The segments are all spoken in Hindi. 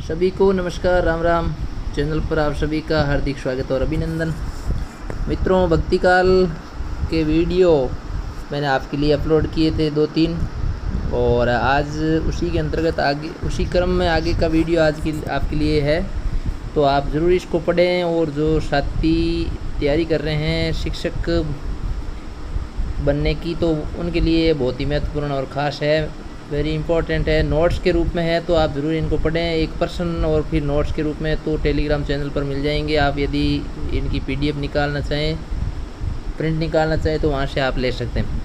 सभी को नमस्कार, राम राम। चैनल पर आप सभी का हार्दिक स्वागत और अभिनंदन। मित्रों, भक्ति काल के वीडियो मैंने आपके लिए अपलोड किए थे 2-3 और आज उसी के अंतर्गत आगे उसी क्रम में आगे का वीडियो आज की आपके लिए है। तो आप ज़रूर इसको पढ़ें और जो साथी तैयारी कर रहे हैं शिक्षक बनने की, तो उनके लिए बहुत ही महत्वपूर्ण और ख़ास है, वेरी इंपॉर्टेंट है। नोट्स के रूप में है तो आप ज़रूर इनको पढ़ें एक पर्सन, और फिर नोट्स के रूप में तो टेलीग्राम चैनल पर मिल जाएंगे। आप यदि इनकी पीडीएफ निकालना चाहें, प्रिंट निकालना चाहें तो वहाँ से आप ले सकते हैं।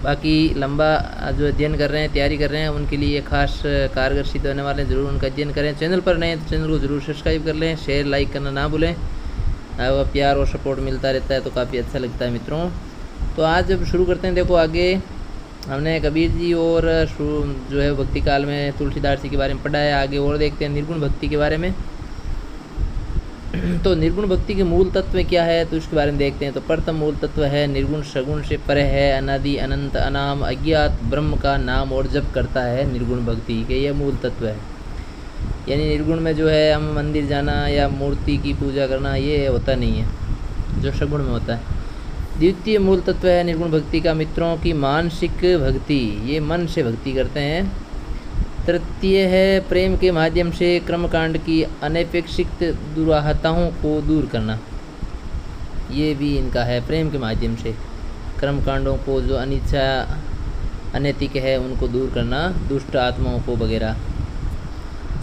बाकी लंबा जो अध्ययन कर रहे हैं, तैयारी कर रहे हैं, उनके लिए खास कारगर सिद्ध होने वाले हैं। ज़रूर उनका अध्ययन करें। चैनल पर नए हैं तो चैनल को ज़रूर सब्सक्राइब कर लें, शेयर लाइक करना ना भूलें। वह प्यार और सपोर्ट मिलता रहता है तो काफ़ी अच्छा लगता है मित्रों। तो आज जब शुरू करते हैं, देखो आगे हमने कबीर जी और जो है भक्ति काल में तुलसीदास जी के बारे में पढ़ा है। आगे और देखते हैं निर्गुण भक्ति के बारे में। तो निर्गुण भक्ति के मूल तत्व क्या है तो इसके बारे में देखते हैं। तो प्रथम मूल तत्व है निर्गुण सगुण से परे है, अनादि अनंत अनाम अज्ञात ब्रह्म का नाम और जप करता है निर्गुण भक्ति के। यह मूल तत्व है। यानी निर्गुण में जो है हम मंदिर जाना या मूर्ति की पूजा करना ये होता नहीं है, जो सगुण में होता है। द्वितीय मूल तत्व है निर्गुण भक्ति का मित्रों की मानसिक भक्ति, ये मन से भक्ति करते हैं। तृतीय है प्रेम के माध्यम से कर्मकांड की अनपेक्षित दुराहताओं को दूर करना, ये भी इनका है। प्रेम के माध्यम से कर्मकांडों को जो अनिच्छा अनैतिक है उनको दूर करना, दुष्ट आत्माओं को वगैरह।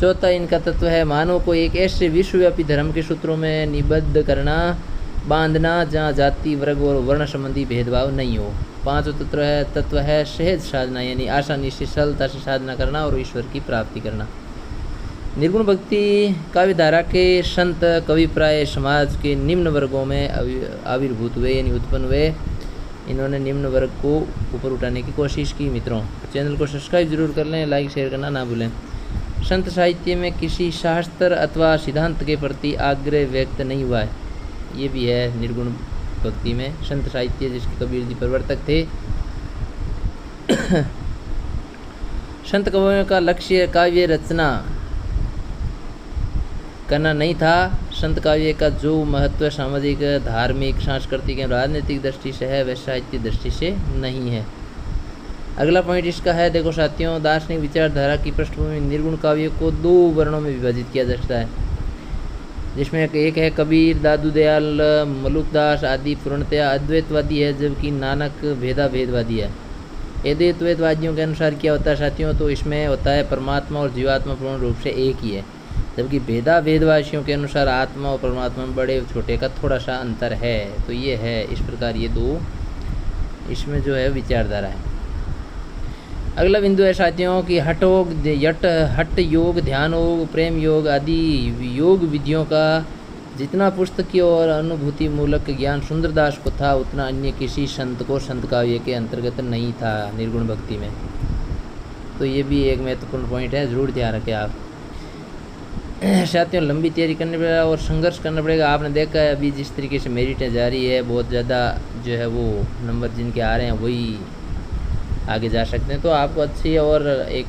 चौथा इनका तत्व है मानव को एक ऐसे विश्वव्यापी धर्म के सूत्रों में निबद्ध करना, बांधना जहाँ जाति वर्ग और वर्ण संबंधी भेदभाव नहीं हो। पांचवा तत्व है सहज साधना, यानी आसानी से सरलता से साधना करना और ईश्वर की प्राप्ति करना। निर्गुण भक्ति काव्य धारा के संत कवि प्राय समाज के निम्न वर्गों में आविर्भूत हुए, यानी उत्पन्न हुए। इन्होंने निम्न वर्ग को ऊपर उठाने की कोशिश की। मित्रों, चैनल को सब्सक्राइब जरूर कर लें, लाइक शेयर करना ना भूलें। संत साहित्य में किसी शास्त्र अथवा सिद्धांत के प्रति आग्रह व्यक्त नहीं हुआ है, ये भी है निर्गुण भक्ति में। संत साहित्य जिसके कबीर जी प्रवर्तक थे। संत कवियों का लक्ष्य काव्य रचना करना नहीं था। संत काव्य का जो महत्व सामाजिक, धार्मिक, सांस्कृतिक एवं राजनीतिक दृष्टि से है वह साहित्य दृष्टि से नहीं है। अगला पॉइंट इसका है, देखो साथियों, दार्शनिक विचारधारा की पृष्ठभूमि निर्गुण काव्य को 2 वर्णों में विभाजित किया जा सकता है, जिसमें एक है कबीर, दादू दयाल, मलुकदास आदि पूर्णतया अद्वैतवादी है, जबकि नानक भेदवादी है। अद्वैतवादियों के अनुसार क्या होता है साथियों, तो इसमें होता है परमात्मा और जीवात्मा पूर्ण रूप से एक ही है, जबकि भेदवासियों के अनुसार आत्मा और परमात्मा में बड़े छोटे का थोड़ा सा अंतर है। तो ये है इस प्रकार, ये 2 इसमें जो है विचारधारा है। अगला बिंदु है साथियों कि हठ योग, ध्यान योग, प्रेम योग आदि योग विधियों का जितना पुस्तकीय और अनुभूति मूलक ज्ञान सुंदरदास को था, उतना अन्य किसी संत को संत काव्य के अंतर्गत नहीं था निर्गुण भक्ति में। तो ये भी एक महत्वपूर्ण पॉइंट है, ज़रूर ध्यान रखें आप साथियों। लंबी तैयारी करनी पड़ेगा और संघर्ष करना पड़ेगा। आपने देखा है अभी जिस तरीके से मेरिटें जारी है, बहुत ज़्यादा जो है वो नंबर जिनके आ रहे हैं वही आगे जा सकते हैं। तो आपको अच्छी और एक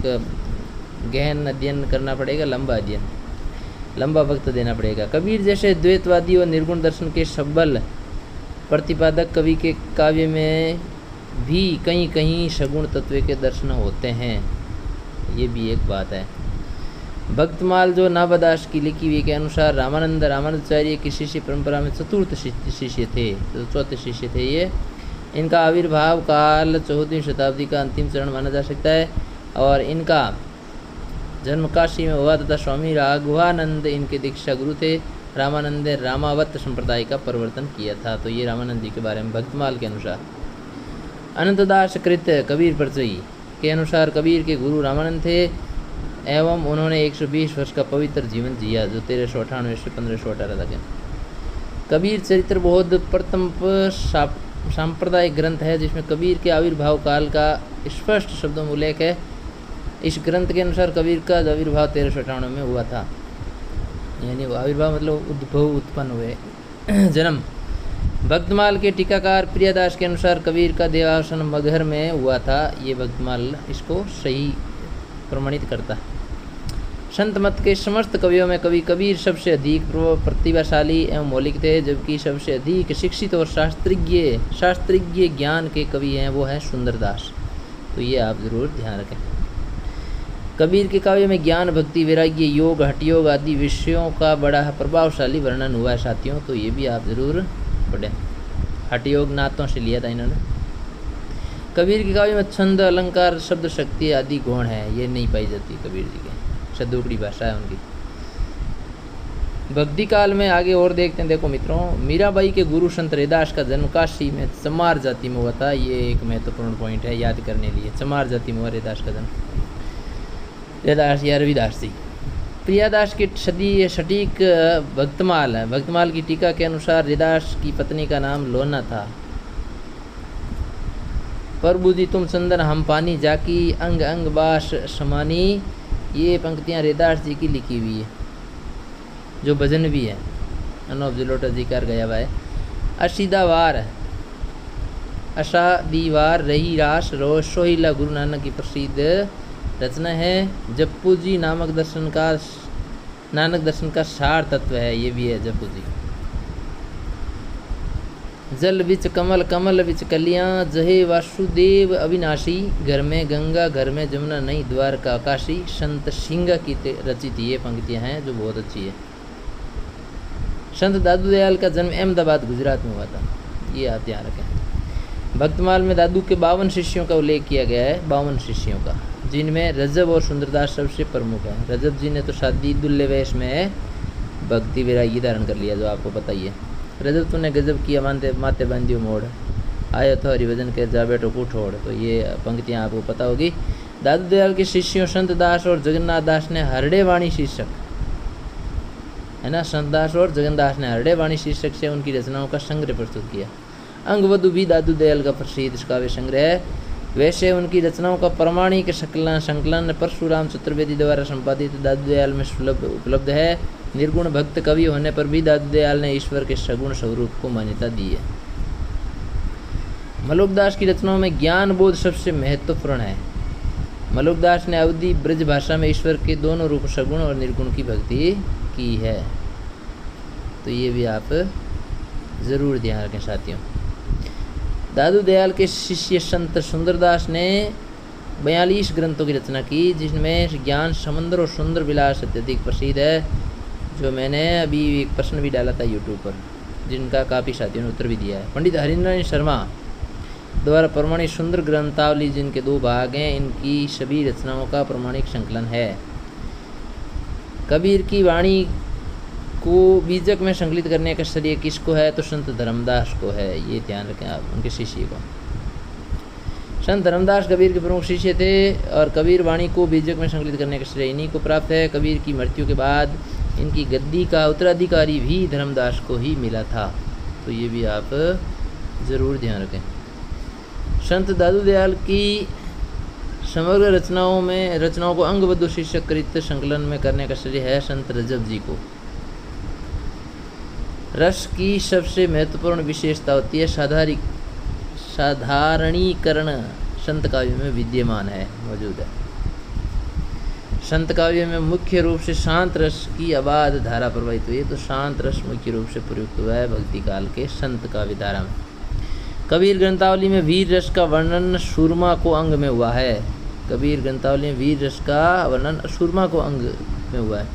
गहन अध्ययन करना पड़ेगा, लंबा वक्त देना पड़ेगा। कबीर जैसे द्वैतवादी और निर्गुण दर्शन के सबल प्रतिपादक कवि के काव्य में भी कहीं कहीं सगुण तत्व के दर्शन होते हैं, ये भी एक बात है। भक्तमाल जो नाभादास की लिखी हुई के अनुसार रामानंदाचार्य की शिष्य परंपरा में चतुर्थ शिष्य थे, तो चौथे शिष्य थे ये। इनका आविर्भाव काल 14वीं शताब्दी का अंतिम चरण माना जा सकता है और इनका जन्म काशी में हुआ तथा स्वामी राघवानंद इनके दीक्षा गुरु थे। रामानंद रामावत संप्रदाय का प्रवर्तन किया था। तो ये रामानंद जी के बारे में भक्तमाल के अनुसार। अनंतदास कृत कबीर परिचय के अनुसार कबीर के गुरु रामानंद थे एवं उन्होंने 120 वर्ष का पवित्र जीवन जिया, जो 1398 से 1518 तक है। कबीर चरित्र बहुत प्रथम सांप्रदायिक ग्रंथ है, जिसमें कबीर के आविर्भाव काल का स्पष्ट शब्दों में उल्लेख है। इस ग्रंथ के अनुसार कबीर का आविर्भाव 1398 में हुआ था, यानी वो आविर्भाव मतलब उद्भव, उत्पन्न हुए, जन्म। भक्तमाल के टीकाकार प्रियदास के अनुसार कबीर का देवासन मगहर में हुआ था। ये भक्तमाल इसको सही प्रमाणित करता है। संत मत के समस्त कवियों में कवि कबीर सबसे अधिक प्रतिभाशाली एवं मौलिक थे, जबकि सबसे अधिक शिक्षित और शास्त्रीय ज्ञान के कवि हैं वो है सुंदरदास। तो ये आप ज़रूर ध्यान रखें। कबीर के काव्य में ज्ञान, भक्ति, वैराग्य, योग, हठयोग आदि विषयों का बड़ा प्रभावशाली वर्णन हुआ है साथियों, तो ये भी आप ज़रूर पढ़ें। हठयोग नातों से लिया था इन्होंने। कबीर के काव्य में छंद, अलंकार, शब्द शक्ति आदि गुण है, ये नहीं पाई जाती कबीर जी के, शद्दोकड़ी भाषा है उनकी। भक्ति काल में आगे और देखते हैं। देखो मित्रों, मीराबाई के गुरु संत रैदास का जन्म काशी में चमार जाति में हुआ था। ये एक महत्वपूर्ण पॉइंट है याद करने लिए। चमार जाति में हुआ रैदास का जन्म, रैदास या रविदास जी। प्रियादास की सटीक भक्तमाल है। भक्तमाल की टीका के अनुसार रैदास की पत्नी का नाम लोना था। प्रभु जी तुम चंदन हम पानी, जाकी अंग अंग बास समानी, ये पंक्तियाँ रैदास जी की लिखी हुई है, जो भजन भी है। अनूप जलोटा जी का गया हुआ है। अशीदावार, अशा दीवार, रही रास, रोज सोहिला गुरु नानक की प्रसिद्ध रचना है। जप्पू जी नानक दर्शन का सार तत्व है, ये भी है जप्पू जी। जल विच कमल, कमल विच कलियाँ, जहे वासुदेव अविनाशी, घर में गंगा घर में जमुना नहीं द्वारका आकाशी, संत सिंह की रचित ये पंक्तियाँ हैं जो बहुत अच्छी है। संत दादू दयाल का जन्म अहमदाबाद गुजरात में हुआ था, ये आप ध्यान रखें। भक्तमाल में दादू के 52 शिष्यों का उल्लेख किया गया है, 52 शिष्यों का, जिनमें रजब और सुंदरदास सबसे प्रमुख है। रजब जी ने तो शादी दुल्ले वेश में भक्ति वैरागी धारण कर लिया, जो आपको पता ही है। रजब तूने गजब किया माते बंदियों मोड़, आयो तो हरिभजन के जा बेटो को ठोड़, तो ये पंक्तियाँ आपको पता होगी। दादू दयाल के शिष्यों संत दास और जगन्नाथ दास ने हरड़े वाणी शीर्षक, है ना, संत दास और जगन्नाथ ने हरड़े वाणी शीर्षक से उनकी रचनाओं का संग्रह प्रस्तुत किया। अंगवधु भी दादू दयाल का प्रसिद्ध काव्य संग्रह है। वैसे उनकी रचनाओं का प्रमाणिक संकलन परशुराम चतुर्वेदी द्वारा संपादित दादू दयाल में उपलब्ध है। निर्गुण भक्त कवि होने पर भी दादू दयाल ने ईश्वर के सगुण स्वरूप को मान्यता दी है। मलुकदास की रचनाओं में ज्ञान बोध सबसे महत्वपूर्ण है। मलुकदास ने अवधी ब्रज भाषा में ईश्वर के दोनों रूप सगुण और निर्गुण की भक्ति की है, तो ये भी आप ज़रूर ध्यान रखें साथियों। दादू दयाल के शिष्य संत सुंदरदास ने 42 ग्रंथों की रचना की, जिसमें ज्ञान समंदर और सुंदर विलास अत्यधिक प्रसिद्ध है, जो मैंने अभी एक प्रश्न भी डाला था यूट्यूब पर, जिनका काफ़ी साथियों ने उत्तर भी दिया है। पंडित हरिनारायण शर्मा द्वारा प्रमाणित सुंदर ग्रंथावली, जिनके 2 भाग हैं, इनकी सभी रचनाओं का प्रमाणिक संकलन है। कबीर की वाणी को बीजक में संकलित करने का श्रेय किसको है, तो संत धर्मदास को है, ये ध्यान रखें आप, उनके शिष्य को। संत धर्मदास कबीर के प्रमुख शिष्य थे और कबीर वाणी को बीजक में संकलित करने का श्रेय इन्हीं को प्राप्त है। कबीर की मृत्यु के बाद इनकी गद्दी का उत्तराधिकारी भी धर्मदास को ही मिला था, तो ये भी आप ज़रूर ध्यान रखें। संत दादू दयाल की समग्र रचनाओं को अंगबद्ध शीर्षक कृत संकलन में करने का श्रेय है संत रजब जी को। रस की सबसे महत्वपूर्ण विशेषता होती है साधारणीकरण, संत काव्य में विद्यमान है, मौजूद है। संत काव्य में मुख्य रूप से शांत रस की अबाध धारा प्रवाहित हुई है, तो शांत रस मुख्य रूप से प्रयुक्त हुआ है भक्ति काल के संत काव्य धारा में। कबीर ग्रंथावली में वीर रस का वर्णन सूरमा को अंग में हुआ है। कबीर ग्रंथावली में वीर रस का वर्णन सूरमा को अंग में हुआ है।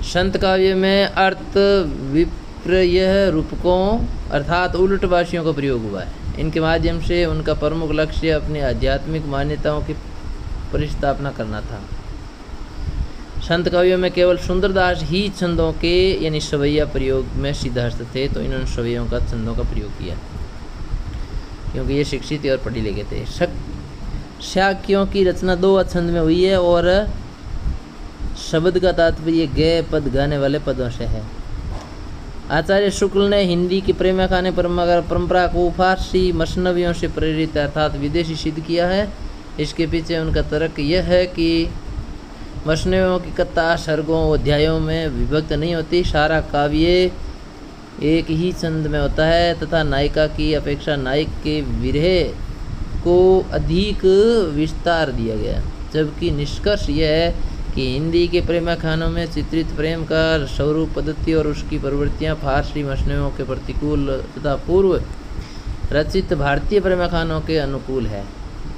संत काव्य में अर्थ विपर्य रूपकों अर्थात उलट वासियों का प्रयोग हुआ है। इनके माध्यम से उनका प्रमुख लक्ष्य अपनी आध्यात्मिक मान्यताओं की परिस्थापना करना था। संत काव्यों में केवल सुंदरदास ही छंदों के यानी सवैया प्रयोग में सिद्धहस्त थे, तो इन्होंने सवैयों का छंदों का प्रयोग किया, क्योंकि ये शिक्षित और पढ़े लिखे थे। शाक्यों की रचना 2 छंद में हुई है और शब्द का तात्पर्य गे पद गाने वाले पदों से है। आचार्य शुक्ल ने हिंदी की प्रेम खाने परंपरा को फारसी मसनवियों से प्रेरित अर्थात विदेशी सिद्ध किया है। इसके पीछे उनका तर्क यह है कि मसनवियों की कथा सर्गों अध्यायों में विभक्त नहीं होती, सारा काव्य एक ही छंद में होता है तथा नायिका की अपेक्षा नायक के विरह को अधिक विस्तार दिया गया, जबकि निष्कर्ष यह है कि हिंदी के प्रेमाख्यानों में चित्रित प्रेम का स्वरूप, पद्धति और उसकी प्रवृत्तियाँ फारसी मसनवियों के प्रतिकूल तथा पूर्व रचित भारतीय प्रेमाख्यानों के अनुकूल है।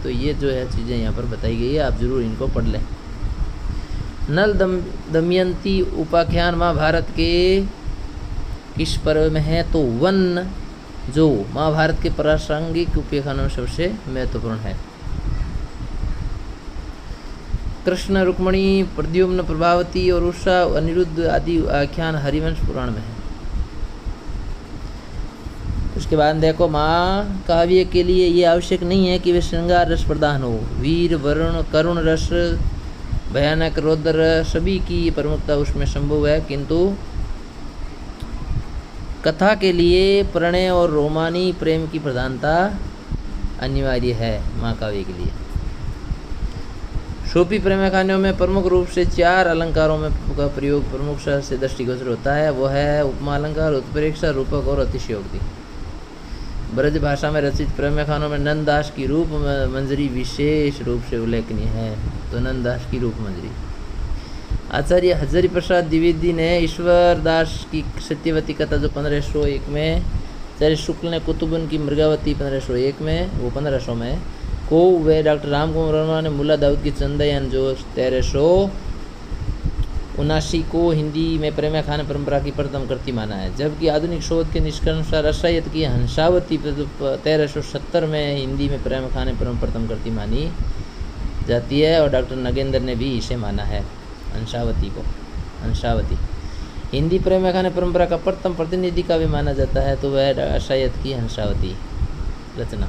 तो ये जो है चीज़ें यहाँ पर बताई गई है, आप जरूर इनको पढ़ लें। नल दमयंती उपाख्यान महाभारत के किस पर्व में है? तो वन, जो महाभारत के प्रासंगिक उपाख्यानों में सबसे महत्वपूर्ण है। कृष्ण, रुक्मणी, प्रद्युम्न, प्रभावती और उषा, अनिरुद्ध आदि आख्यान हरिवंश पुराण में है। उसके बाद देखो, महाकाव्य के लिए ये आवश्यक नहीं है कि वे श्रृंगार रस प्रधान हो। वीर, वरुण, करुण रस, भयानक, रौद्र सभी की प्रमुखता उसमें संभव है, किंतु कथा के लिए प्रणय और रोमानी प्रेम की प्रधानता अनिवार्य है महाकाव्य के लिए। सूफी प्रेमाख्यानों में प्रमुख रूप से 4 अलंकारों में का प्रयोग प्रमुख से दृष्टिगोचर होता है। वो है उपमा अलंकार, उत्प्रेक्षा, रूपक और अतिशयोक्ति। ब्रज भाषा में रचित प्रेमाख्यानों में नंददास की रूप मंजरी विशेष रूप से उल्लेखनीय है। तो नंददास की रूप मंजरी। आचार्य हजारी प्रसाद द्विवेदी ने ईश्वर दास की सत्यवती कथा जो 1501 में, आचार्य शुक्ल ने कुतुबन की मृगावती 1501 में, वो 1500 में को, वे डॉक्टर राम कुमार वर्मा ने मुल्ला दाऊद की चंदयान जो 1379 को हिंदी में प्रेमाख्यान परंपरा की प्रथम कृति माना है। जबकि आधुनिक शोध के निष्कर्षानुसार अशायत की हंसावती 1370 में हिंदी में प्रेमाख्यान प्रथम कृति मानी जाती है, और डॉक्टर नगेंद्र ने भी इसे माना है, हंसावती को। हंसावती हिंदी प्रेमाख्यान परंपरा का प्रथम प्रतिनिधि काव्य माना जाता है, तो वह अशायत की हंसावती रचना।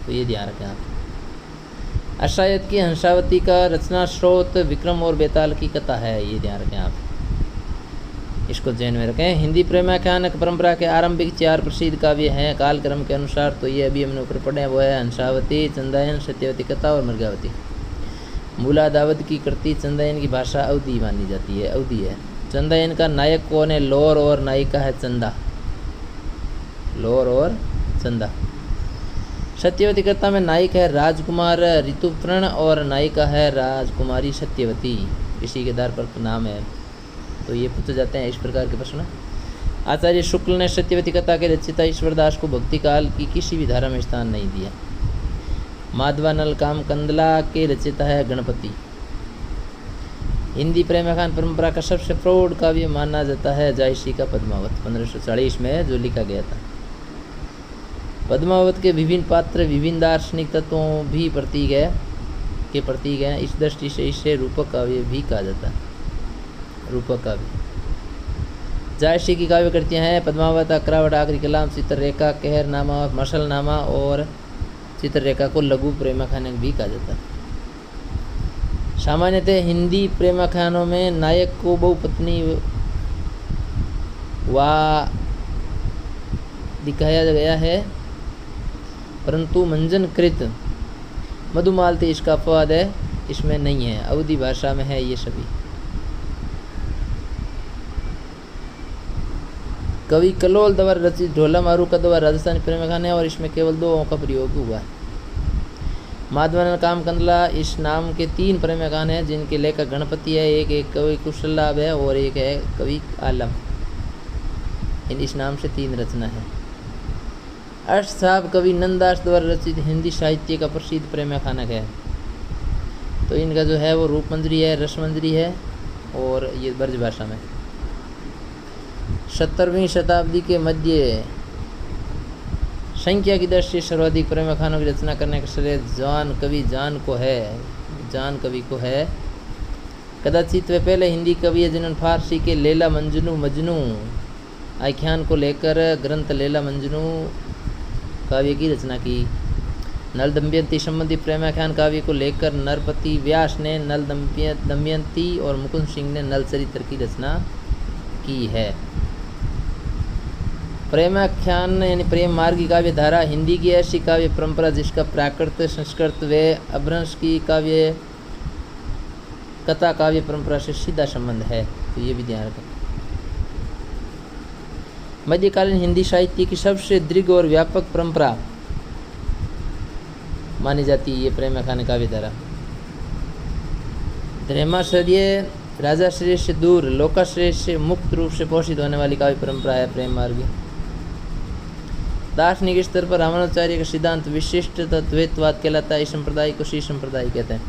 तो ये ध्यान रखें आप। अशायत की हंसावती का रचना स्रोत विक्रम और बेताल की कथा है, ये ध्यान रखें आप, इसको ध्यान में रखें। हिंदी प्रेमाख्यान परंपरा के आरंभिक 4 प्रसिद्ध काव्य हैं कालक्रम के अनुसार, तो ये अभी हमने ऊपर पढ़े हैं, वो है हंसावती, चंदायन, सत्यवती कथा और मृगावती। मुल्ला दाऊद की कृति चंदायन की भाषा अवधी मानी जाती है, अवधी है। चंदायन का नायक कौन है? लोर, और नायिका है चंदा। लोर और चंदा। सत्यवती कथा में नायक है राजकुमार ऋतुप्रण और नायिका है राजकुमारी सत्यवती, इसी के आधार पर नाम है। तो ये पूछे जाते हैं इस प्रकार के प्रश्न। आचार्य शुक्ल ने सत्यवती कथा के रचयिता ईश्वरदास को भक्ति काल की किसी भी धारा में स्थान नहीं दिया। माधवानल काम कंदला के रचयिता है गणपति। हिंदी प्रेमाख्यान परंपरा का सबसे प्रौढ़ काव्य माना जाता है जायसी का पद्मावत 1540 में जो लिखा गया था। पद्मावत के विभिन्न पात्र विभिन्न दार्शनिक तत्वों भी प्रतीक है। इस दृष्टि से इसे रूपक काव्य भी कहा जाता है। रूपक काव्य जायसी की काव्य कृतियाँ हैं पद्मावत, अक्रावट, आखिरी कलाम, चित्ररेखा, कहरनामा, मसलनामा और चित्ररेखा को लघु प्रेमाख्यान भी कहा जाता है। सामान्यतः हिंदी प्रेमाख्यानों में नायक को बहुपत्नी वा दिखाया गया है, परंतु मंजनकृत मधुमालती इसका अपवाद है, इसमें नहीं है। अवधी भाषा में है ये सभी। कवि कलोल द्वारा रचित ढोला मारू का द्वारा राजस्थानी प्रेमाख्यान है और इसमें केवल 2 का प्रयोग हुआ है। माधवानल काम कंदला इस नाम के 3 प्रेमाख्यान हैं जिनके लेखक गणपति है, एक कवि कुशललाभ है और एक है कवि आलम। इस नाम से 3 रचना है। अष्टसाप कवि नंददास द्वारा रचित हिंदी साहित्य का प्रसिद्ध प्रेमाख्यान है। तो इनका जो है वो रूपमंजरी है, रसमंजरी है और ये ब्रज भाषा में। 17वीं शताब्दी के मध्य संख्या की दृष्टि से सर्वाधिक प्रेमाख्यानों की रचना करने का श्रेय जान कवि को है। कदाचित वे पहले हिंदी कवि है जिन्होंने फारसी के लैला मजनू आख्यान को लेकर ग्रंथ लैला मजनू काव्य की रचना की। नल दमयंती संबंधी प्रेमाख्यान काव्य को लेकर नरपति व्यास ने नल दमयंती और मुकुंद सिंह ने नल चरित्र की रचना की है। प्रेमाख्यान यानी प्रेम मार्गी काव्य धारा हिंदी की ऐसी काव्य परंपरा जिसका प्राकृत, संस्कृत व अपभ्रंश की काव्य कथा काव्य परंपरा से सीधा संबंध है। तो ये भी ध्यान रखें। मध्यकालीन हिंदी साहित्य की सबसे दीर्घ और व्यापक परंपरा मानी जाती है ये प्रेमाख्यान काव्य धारा। ध्रेमाश्रय राजाश्रय से दूर लोकाश्रय से मुक्त रूप से पोषित होने वाली काव्य परंपरा है प्रेम मार्ग। दार्शनिक स्तर पर रामानुजाचार्य का सिद्धांत विशिष्ट द्वैतवाद कहलाता है। इस संप्रदाय को श्री संप्रदाय कहते हैं।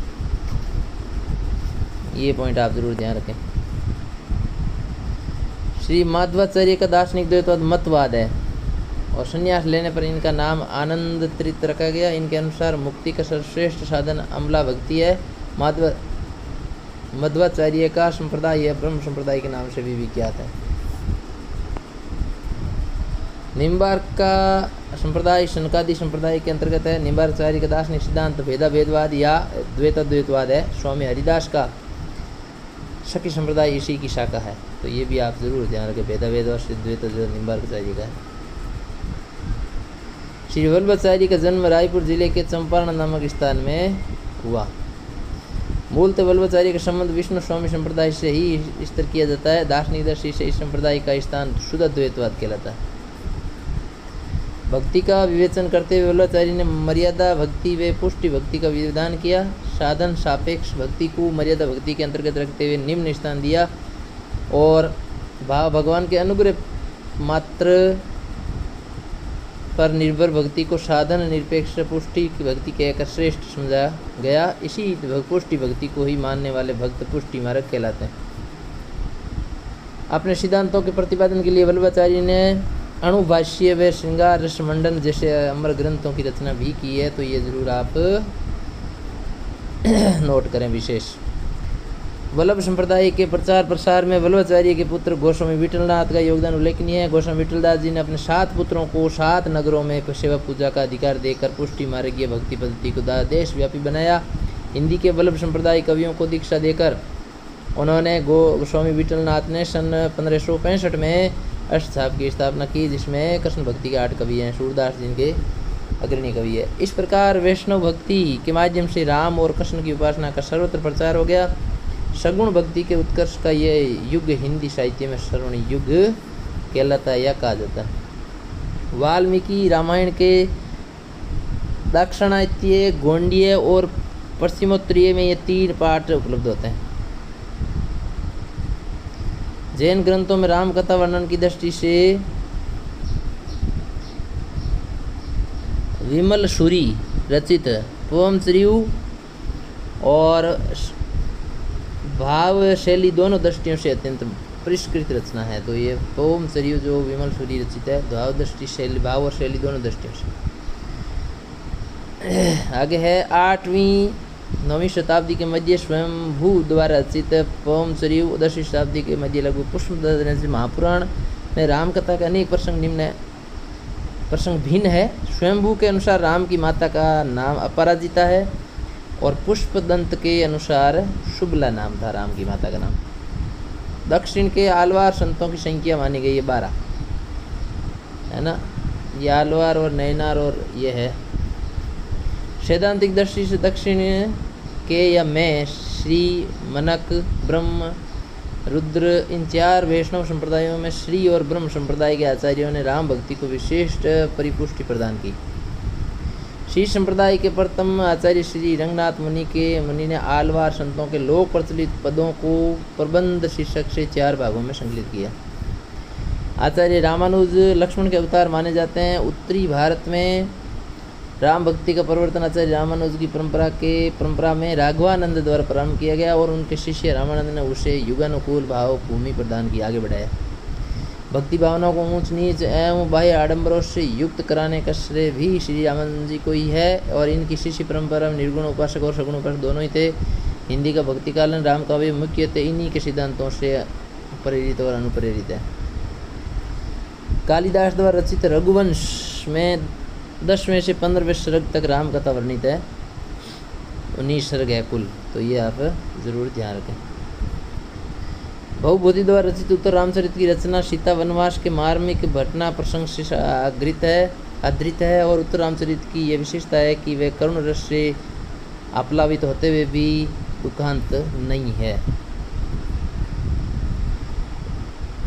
ये पॉइंट आप जरूर ध्यान रखें। श्री माधवाचार्य का दार्शनिक द्वैतवाद मतवाद है और संन्यास लेने पर इनका नाम आनंद त्रित रखा गया। इनके अनुसार मुक्ति का सर्वश्रेष्ठ साधन अमला भक्ति है। मध्वाचार्य का संप्रदाय यह ब्रह्म संप्रदाय के नाम से भी विख्यात है। निम्बार्क का संप्रदाय शनकादि संप्रदाय के अंतर्गत है। निम्बार्काचार्य का दार्शनिक सिद्धांत भेदाभेदवाद या द्वैताद्वैतवाद है। स्वामी हरिदास का शकी संप्रदाय इसी की शाखा है। तो ये भी आप जरूर ध्यान रखें, भेदाभेदवाद से द्वैताद्वैत निम्बार्काचार्य का है। श्री वल्लभाचार्य का जन्म रायपुर जिले के चंपारण नामक स्थान में हुआ। मूलतः वल्लभाचार्य का संबंध विष्णु स्वामी संप्रदाय से ही स्तर किया जाता है। दार्शनिक दृष्टि से इस संप्रदाय का स्थान शुद्ध द्वैतवाद कहलाता है। भक्ति का विवेचन करते हुए वल्लभाचार्य ने मर्यादा भक्ति व पुष्टि भक्ति का विधान किया। साधन सापेक्ष भक्ति को मर्यादा भक्ति के अंतर्गत रखते हुए निम्न स्थान दिया और भाव भगवान के अनुग्रह मात्र पर निर्भर भक्ति को साधन निरपेक्ष पुष्टि की भक्ति कहकर श्रेष्ठ समझा गया। इसी पुष्टि भक्ति को ही मानने वाले भक्त पुष्टि मार्ग कहलाते हैं। अपने सिद्धांतों के प्रतिपादन के लिए वल्लभाचार्य ने अणुभाष्य व श्रृंगार रसमंडन जैसे अमर ग्रंथों की रचना भी की है। तो ये जरूर आप नोट करें। विशेष वल्लभ संप्रदाय के प्रचार प्रसार में वल्लभाचार्य के पुत्र गोस्वामी विठलनाथ का योगदान उल्लेखनीय है। गोस्वामी विठलदास जी ने अपने 7 पुत्रों को 7 नगरों में सेवा पूजा का अधिकार देकर पुष्टि मार्गीय भक्ति पद्धति को देशव्यापी बनाया। हिंदी के वल्लभ संप्रदाय कवियों को दीक्षा देकर उन्होंने गोस्वामी विठलनाथ ने सन 1565 में अष्टछाप की स्थापना की, जिसमें कृष्ण भक्ति के 8 कवि हैं। सूरदास जिनके अग्रणी कवि है। इस प्रकार वैष्णव भक्ति के माध्यम से राम और कृष्ण की उपासना का सर्वत्र प्रचार हो गया। सगुण भक्ति के उत्कर्ष का यह युग हिंदी साहित्य में श्रवण युग कहलाता है या कहा जाता है। वाल्मीकि रामायण के दाक्षिणात्य, गोंडीय और पश्चिमोत्तरीय में ये 3 पाठ उपलब्ध होते हैं। जैन ग्रंथों में राम कथा वर्णन की दृष्टि से विमल सूरी रचित पोम श्रीयु और भाव शैली दोनों दृष्टियों से अत्यंत परिष्कृत रचना है। तो ये पोम श्रीयु जो विमल सूरी रचित है, भाव दृष्टि शैली, भाव और शैली दोनों दृष्टियों से। आगे है 8वीं-9वीं शताब्दी के मध्य स्वयंभू द्वारा रचित पोम श्रीयु, 10वीं शताब्दी के मध्य लगभग पुष्पदत्त महापुराण में राम कथा के अनेक प्रसंग भिन्न है। स्वयंभू के अनुसार राम की माता का नाम अपराजिता है और पुष्पदंत के अनुसार शुभला नाम था राम की माता का नाम। दक्षिण के आलवार संतों की संख्या मानी गई है 12 है ना। ये आलवार और नैनार और ये है। सैद्धांतिक दृष्टि से दक्षिण के या मैं श्री, मनक, ब्रह्म, रुद्र, इन 4 वैष्णव संप्रदायों में श्री और ब्रह्म संप्रदाय के आचार्यों ने राम भक्ति को विशिष्ट परिपुष्टि प्रदान की। श्री संप्रदाय के प्रथम आचार्य श्री रंगनाथ मुनि ने आलवार संतों के लोक प्रचलित पदों को प्रबंध शीर्षक से 4 भागों में संकलित किया। आचार्य रामानुज लक्ष्मण के अवतार माने जाते हैं। उत्तरी भारत में राम भक्ति का प्रवर्तन आचार्य रामानुज की परंपरा में राघवानंद द्वारा प्रारंभ किया गया और उनके शिष्य रामानंद ने उसे युगानुकूल भाव भूमि प्रदान की, आगे बढ़ाया। भक्ति भावनाओं को ऊंच नीच एवं बाह्य आडंबरों से युक्त कराने का श्रेय भी श्री रामानंद जी को ही है और इनकी शिष्य परंपरा में निर्गुण उपासक और सगुण उपासक दोनों ही थे। हिंदी का भक्ति कालन राम काव्य मुख्यतः इन्हीं के सिद्धांतों से प्रेरित और अनुप्रेरित है। कालिदास द्वारा रचित रघुवंश में 10वें से 15वें सर्ग तक राम कथा वर्णित है। 19 सर्ग है कुल। तो ये आप जरूर ध्यान रखें। बहुबोधि द्वारा रचित उत्तर रामचरित की रचना सीता वनवास के मार्मिक घटना प्रसंग से आधृत है और उत्तर रामचरित की यह विशेषता है कि वे करुण रस से आप्लावित होते हुए भी दुखांत नहीं है।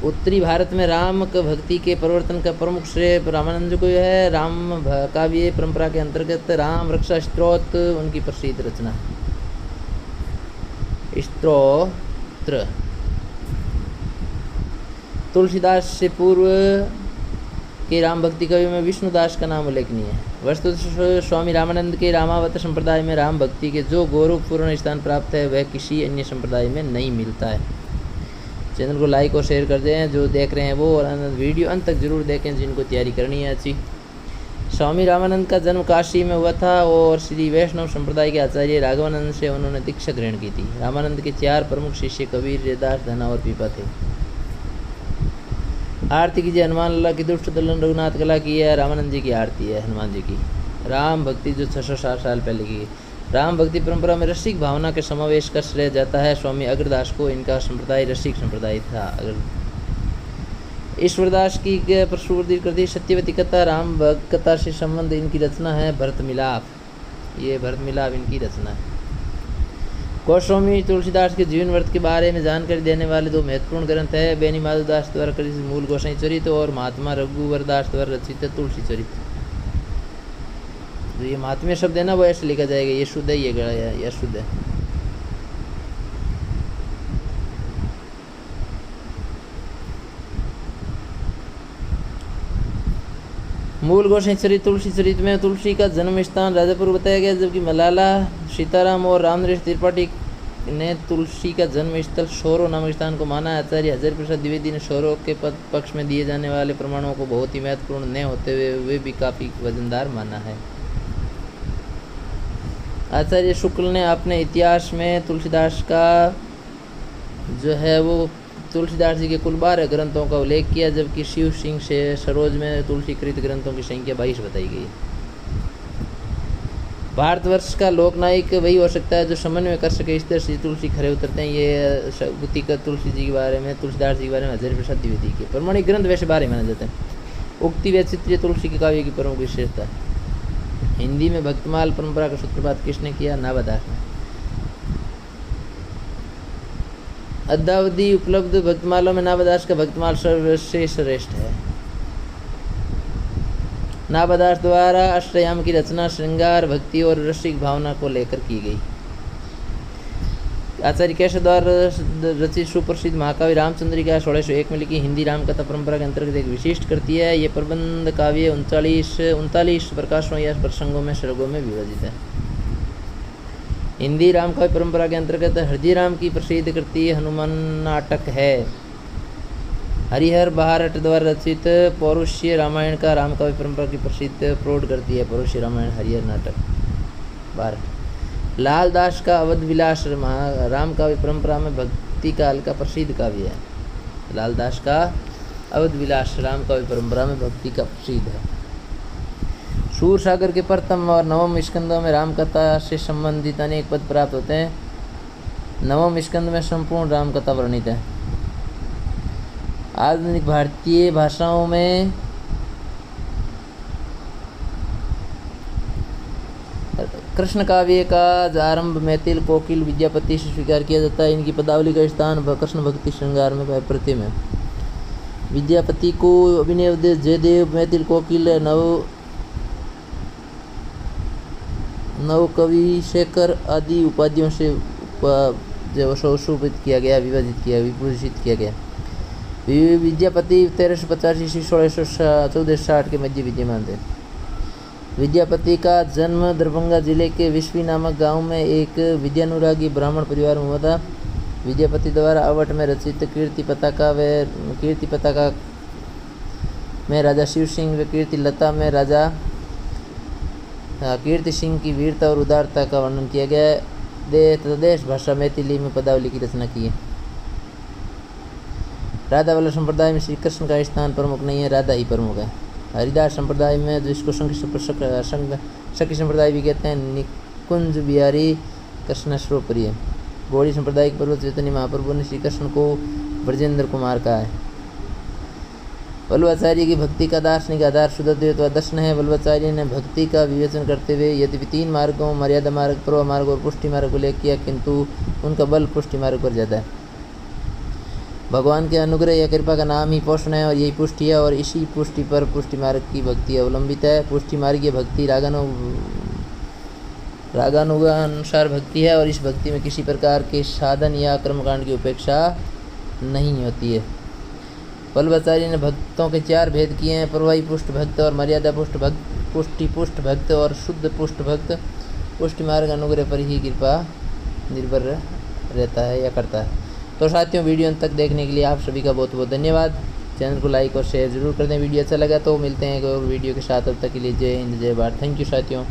उत्तरी भारत में राम भक्ति के प्रवर्तन का प्रमुख श्रेय रामानंद को है। राम काव्य परंपरा के अंतर्गत राम रक्षा स्तोत्र उनकी प्रसिद्ध रचना है। स्तोत्र। तुलसीदास से पूर्व के राम भक्ति कवियों में विष्णुदास का नाम उल्लेखनीय है। वस्तुतः स्वामी रामानंद के रामावत संप्रदाय में राम भक्ति के जो गौरवपूर्ण स्थान प्राप्त है वह किसी अन्य संप्रदाय में नहीं मिलता है। चैनल को लाइक और शेयर कर दें जो देख रहे हैं वो, और वीडियो अंत तक जरूर देखें जिनको तैयारी करनी है अच्छी। स्वामी रामानंद का जन्म काशी में हुआ था और श्री वैष्णव संप्रदाय के आचार्य राघवानंद से उन्होंने दीक्षा ग्रहण की थी। रामानंद के 4 प्रमुख शिष्य कबीर, रैदास, धना और पीपा थे। आरती कीजिए हनुमान लल्ला की, दुष्ट दलन रघुनाथ कला की है। रामानंद जी की आरती है हनुमान जी की। राम भक्ति जो 660 साल पहले की। राम भक्ति परंपरा में रसिक भावना के समावेश का श्रेय जाता है स्वामी अग्रदास को। इनका संप्रदाय रसिक संप्रदाय था। ईश्वरदास की प्रसूति कृति सत्यवती कथा, राम भक्त कथा से संबंध इनकी रचना है। भरत मिलाप, ये भरत मिलाप इनकी रचना है। गोस्वामी तुलसीदास के जीवन व्रत के बारे में जानकारी देने वाले 2 महत्वपूर्ण ग्रंथ है। बेनी माधवदास द्वारा रचित मूल गोसाई चरित और महात्मा रघुवर दास द्वारा रचित तुलसी चरित। तो ये महात्म्य शब्द है ना, वो ऐसे लिखा जाएगा, ये शुद्ध है, ये गड़ा है, ये शुद्ध है। मूल गोसाई चरित तुलसी चरित में तुलसी का जन्म स्थान राजापुर बताया गया, जबकि मलाला सीताराम और रामनरेश त्रिपाठी ने तुलसी का जन्म स्थल शोरो नामक स्थान को माना। आचार्य हजारी प्रसाद द्विवेदी ने शोरो के पक्ष में दिए जाने वाले प्रमाणों को बहुत ही महत्वपूर्ण न होते हुए वे भी काफी वजनदार माना है। आचार्य शुक्ल ने अपने इतिहास में तुलसीदास का जो है वो तुलसीदास जी के कुल 12 ग्रंथों का उल्लेख किया, जबकि शिव सिंह से सरोज में तुलसीकृत ग्रंथों की संख्या 22 बताई गई। भारतवर्ष का लोकनायक वही हो सकता है जो समन्वय कर सके, इस तरह से तुलसी खरे उतरते हैं। ये गुत्ती का तुलसी जी के बारे में, तुलसीदास जी के बारे में हजारी प्रसाद द्विवेदी के प्रमाणिक ग्रंथ वैसे बारे माने जाते हैं। उक्ति व चित्रीय तुलसी के काव्य की प्रमुख विशेषता है। हिंदी में भक्तमाल परंपरा का सूत्रपात किसने किया? नाभादास ने। अद्यावधि उपलब्ध भक्तमालों में नाभादास का भक्तमाल सर्वश्रेष्ठ श्रेष्ठ है। नाभादास द्वारा अष्टयाम की रचना श्रृंगार, भक्ति और रसिक भावना को लेकर की गई। आचार्य केशव द्वारा रचित सुप्रसिद्ध महाकाव्य रामचंद्रिका 1601 में लिखी हिंदी रामकथा परंपरा के अंतर्गत एक विशिष्ट कृति है। ये प्रबंध काव्य 39 प्रकाशों या प्रसंगों में सर्गों में विभाजित है। हिंदी रामकाव्य परंपरा के अंतर्गत हृदय राम की प्रसिद्ध कृति हनुमान नाटक है। हरिहर बहारट द्वारा रचित पौरुष्य रामायण का रामकाव्य परंपरा की प्रसिद्ध प्रौढ़ कृति है। पौरुष्य रामायण हरिहर नाटक बहारट। लालदास का अवध विलास रामकाव्य परंपरा में भक्ति काल का प्रसिद्ध काव्य है। लालदास का अवध विलास रामकाव्य परंपरा में भक्ति का प्रसिद्ध है। सूर सागर के प्रथम और नवम स्कंदों में रामकथा से संबंधित अनेक पद प्राप्त होते हैं। नवम स्कंद में संपूर्ण रामकथा वर्णित है। आधुनिक भारतीय भाषाओं में कृष्ण काव्य का आरंभ मैथिल, कोकिल, विद्यापति से स्वीकार किया जाता है। इनकी पदावली का स्थान कृष्ण भक्ति श्रृंगार में प्रतिम है। विद्यापति को अभिनव जयदेव, मैथिल, कोकिल, नव कवि शेखर आदि उपाधियों से सुशोभित किया गया, विभाजित किया, विभूषित किया गया। विद्यापति 1385 से 1614-60 के मध्य विद्यमान थे। विद्यापति का जन्म दरभंगा जिले के विश्वी नामक गांव में एक विद्यानुरागी ब्राह्मण परिवार में हुआ था। विद्यापति द्वारा अवट में रचित कीर्ति पताका में राजा शिव सिंह व कीर्ति लता में राजा कीर्ति सिंह की वीरता और उदारता का वर्णन किया गया है। तदेश भाषा मैथिली में पदावली की रचना की है। राधा वाला संप्रदाय में श्री कृष्ण का स्थान प्रमुख नहीं है, राधा ही प्रमुख है। हरिदास संप्रदाय में जिसको सखी संप्रदाय भी कहते हैं, निकुंज बिहारी कृष्णेश्वरप्रिय। गौड़ी संप्रदाय के पर्वत चैतन्य महाप्रभु ने श्री कृष्ण को ब्रजेंद्र कुमार कहा है। वल्लभाचार्य की भक्ति का दार्शनिक आधार शुद्ध अद्वैतवाद दर्शन है। वल्लभाचार्य ने भक्ति का विवेचन करते हुए यद्यपि 3 मार्गों मर्यादा मार्ग, प्रवाह मार्ग और पुष्टि मार्ग को उल्लेख किया, किंतु उनका बल पुष्टि मार्ग पर ज़्यादा है। भगवान के अनुग्रह या कृपा का नाम ही पोषण है और यही पुष्टि है, और इसी पुष्टि पर पुष्टि मार्ग की भक्ति अवलंबित है। पुष्टि मार्गीय भक्ति रागानुगानुसार भक्ति है और इस भक्ति में किसी प्रकार के साधन या कर्मकांड की उपेक्षा नहीं होती है। वल्लभाचार्य ने भक्तों के 4 भेद किए हैं, प्रवाही पुष्ट भक्त और मर्यादा पुष्ट भक्त, पुष्टि पुष्ट भक्त और शुद्ध पुष्ट भक्त। पुष्टि मार्ग अनुग्रह पर ही कृपा निर्भर रहता है या करता है। तो साथियों, वीडियो अंत तक देखने के लिए आप सभी का बहुत बहुत धन्यवाद। चैनल को लाइक और शेयर जरूर कर दें। वीडियो अच्छा लगा तो मिलते हैं एक और वीडियो के साथ। तब तक के लिए जय हिंद, जय भारत। थैंक यू साथियों।